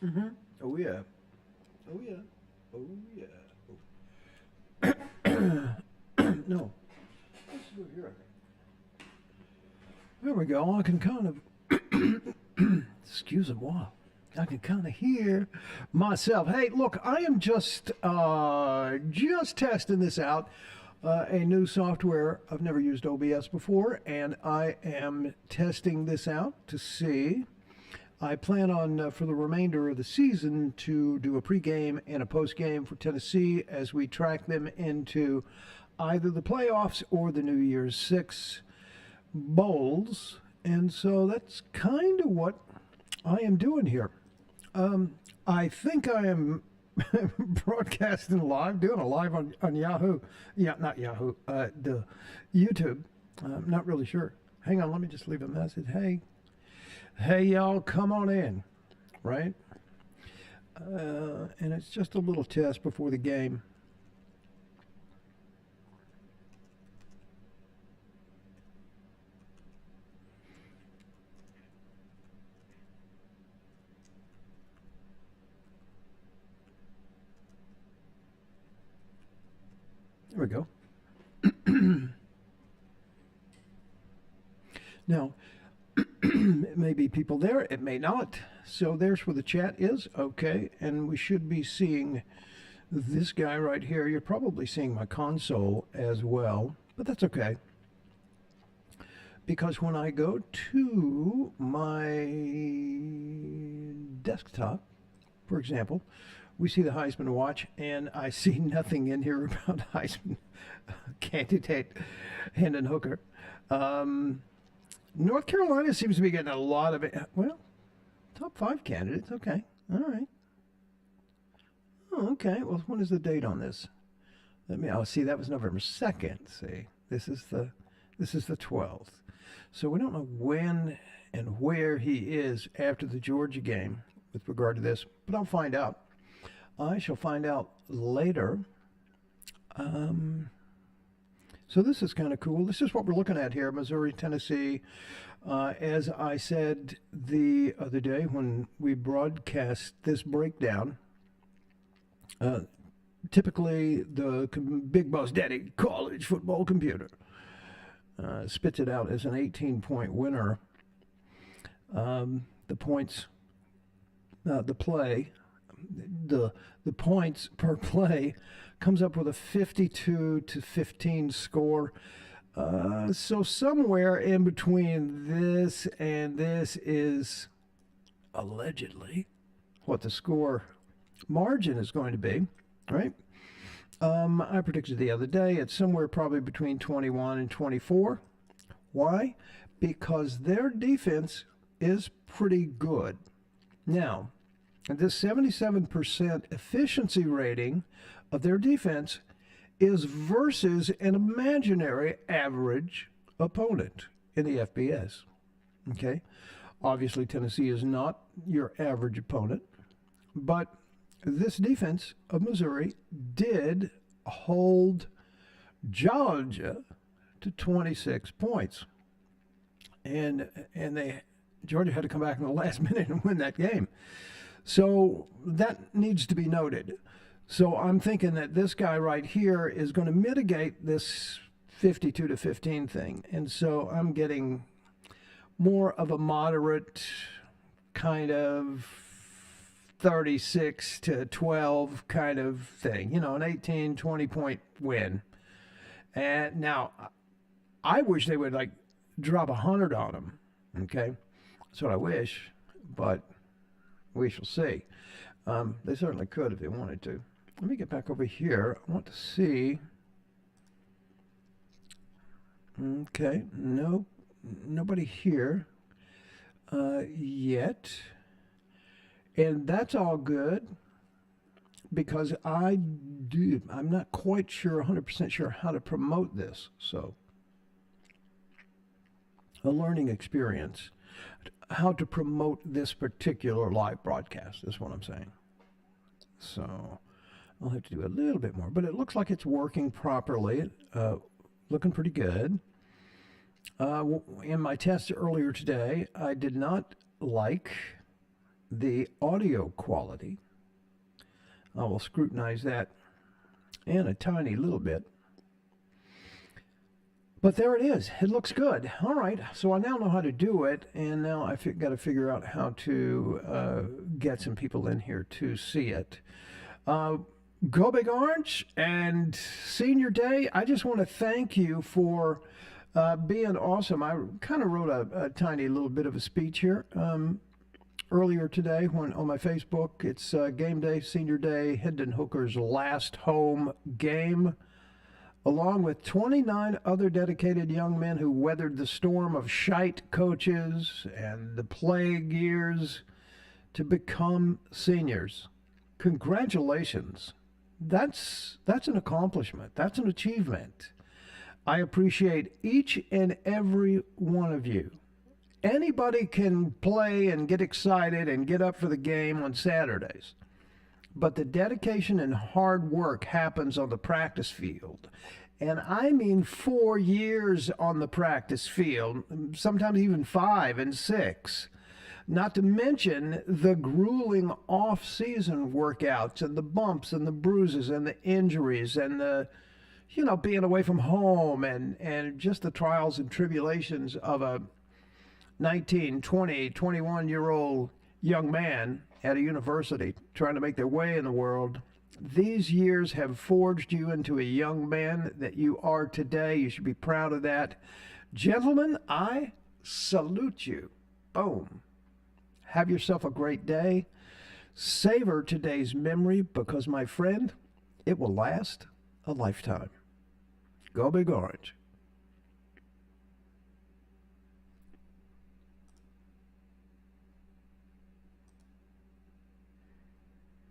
Mm-hmm. Oh yeah. Oh yeah. Oh yeah. No. Let's do it here, I think. There we go. I can kind of excuse me, wow. I can kind of hear myself. Hey, look, I am just testing this out. A new software. I've never used OBS before, and I am testing this out to see. I plan on for the remainder of the season to do a pregame and a postgame for Tennessee as we track them into either the playoffs or the New Year's Six bowls. And so that's kind of what I am doing here. I think I am broadcasting live, doing a live on Yahoo. Yeah, not Yahoo, the YouTube. I'm not really sure. Hang on, let me just leave a message. Hey, y'all, come on in, right? And it's just a little test before the game. There we go. Now, it may be people there, it may not. So there's where the chat is. Okay, and we should be seeing this guy right here. You're probably seeing my console as well, but that's okay. Because when I go to my desktop, for example, we see the Heisman Watch, and I see nothing in here about Heisman candidate Hendon Hooker. North Carolina seems to be getting a lot of it. Well, top 5 candidates. Okay, all right. Oh, okay. Well, when is the date on this? Let me. Oh, see, that was November 2nd. See, this is the 12th. So we don't know when and where he is after the Georgia game with regard to this, but I'll find out. I shall find out later. So this is kind of cool. This is what we're looking at here, Missouri, Tennessee. As I said the other day when we broadcast this breakdown, typically the Big Boss Daddy college football computer spits it out as an 18-point winner. The points, the play, the points per play comes up with a 52-15 score. So somewhere in between this and this is allegedly what the score margin is going to be, right? I predicted the other day it's somewhere probably between 21 and 24. Why? Because their defense is pretty good. Now, this 77% efficiency rating of their defense is versus an imaginary average opponent in the FBS. Okay? Obviously, Tennessee is not your average opponent, but this defense of Missouri did hold Georgia to 26 points. And Georgia had to come back in the last minute and win that game. So that needs to be noted. So I'm thinking that this guy right here is going to mitigate this 52-15 thing. And so I'm getting more of a moderate kind of 36-12 kind of thing, an 18, 20-point win. And now I wish they would drop 100 on them. Okay. That's what I wish, but we shall see. They certainly could if they wanted to. Let me get back over here. I want to see. Okay, no, nobody here yet. And that's all good because I'm not quite sure, 100% sure how to promote this. So, a learning experience. How to promote this particular live broadcast is what I'm saying. So, I'll have to do a little bit more, but it looks like it's working properly. Looking pretty good. In my test earlier today, I did not like the audio quality. I will scrutinize that in a tiny little bit. But there it is. It looks good. All right. So I now know how to do it, and now I've got to figure out how to get some people in here to see it. Go Big Orange and Senior Day. I just want to thank you for being awesome. I kind of wrote a tiny little bit of a speech here earlier today when on my Facebook. It's game day, Senior Day, Hendon Hooker's last home game, along with 29 other dedicated young men who weathered the storm of shite coaches and the plague years to become seniors. Congratulations. That's an accomplishment. That's an achievement. I appreciate each and every one of you. Anybody can play and get excited and get up for the game on Saturdays. But the dedication and hard work happens on the practice field. And I mean 4 years on the practice field, sometimes even 5 and 6. Not to mention the grueling off-season workouts and the bumps and the bruises and the injuries and the, being away from home and just the trials and tribulations of a 19, 20, 21-year-old young man at a university trying to make their way in the world. These years have forged you into a young man that you are today. You should be proud of that. Gentlemen, I salute you. Boom. Have yourself a great day. Savor today's memory because, my friend, it will last a lifetime. Go Big Orange.